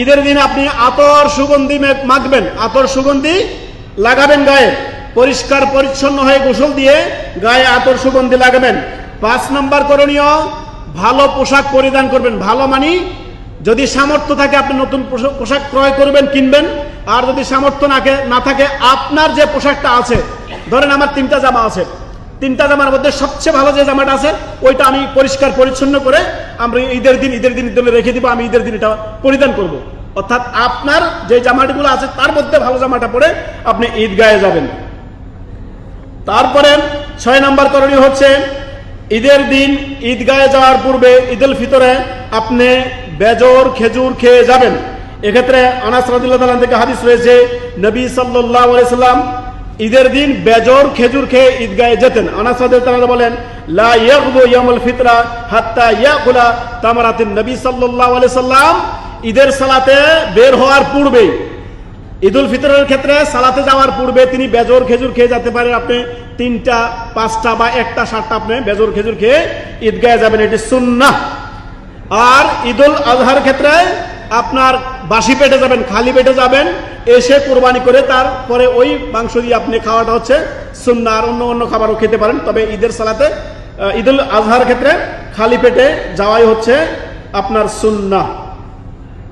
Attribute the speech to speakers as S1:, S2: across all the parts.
S1: ঈদের দিন আপনি আতর সুগন্ধি মাখবেন, আতর সুগন্ধি লাগাবেন গায়ে, পরিষ্কার পরিচ্ছন্ন হয়ে গোসল দিয়ে গায়ে আতর সুগন্ধি লাগাবেন। 5 নম্বর করণীয়, ভালো পোশাক পরিধান করবেন। ভালো মানি যদি সামর্থ্য থাকে আপনি নতুন পোশাক ক্রয় করবেন, কিনবেন। আর যদি সামর্থ্য না থাকে, আপনার যে পোশাকটা আছে, ধরেন আমার 3টা জামা আছে, 3টা জামার মধ্যে সবচেয়ে ভালো যে জামাটা আছে ওইটা আমি পরিষ্কার পরিচ্ছন্ন করে আমরা ঈদের দিন রেখে দিব, আমি ঈদের দিন এটা পরিধান করব। অর্থাৎ আপনার যে জামাটিগুলো আছে তার মধ্যে ভালো জামাটা পরে আপনি ঈদগাহে যাবেন। তারপরে 6 নম্বর করণীয় হচ্ছে, ঈদের দিন ঈদগাহে যাওয়ার পূর্বে ঈদুল ফিতরে আপনি বেজর খেজুর খেয়ে যাবেন। এক্ষেত্রে আনাস রাদিয়াল্লাহু তাআলা থেকে হাদিস রয়েছে, নবী সাল্লাল্লাহু আলাইহি সাল্লাম ঈদের দিন বেজর খেজুর খেয়ে ঈদগাহে যেতেন। আনাস রাদিয়াল্লাহু তাআলা বলেন, লা ইয়াগদু ইয়াউমুল ফিতরা হাত্তা ইয়াকুলা তামারাতিন। নবী সাল্লাল্লাহু আলাইহি সাল্লাম ঈদের সালাতে বের হওয়ার পূর্বে, ঈদুল ফিতরের ক্ষেত্রে সালাতে যাওয়ার পূর্বে তিনি বেজর খেজুর খেয়ে যেতে পারেন। আপনি 3টা 5টা বা 1টা 7টা আপনি বেজর খেজুর খেয়ে ঈদগাহে যাবেন, এটি সুন্নাহ। আর ঈদুল আজহার ক্ষেত্রে আপনার বাসি পেটে যাবেন, খালি পেটে যাবেন, এসে কুরবানি করে তারপরে ওই মাংস দিয়ে আপনি খাওয়াটা হচ্ছে সুন্নাহ। আর অন্য খাবারও খেতে পারেন, তবে ঈদের সালাতে ঈদুল আজহার ক্ষেত্রে খালি পেটে যাওয়াই হচ্ছে আপনার সুন্নাহ।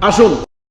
S1: আসুন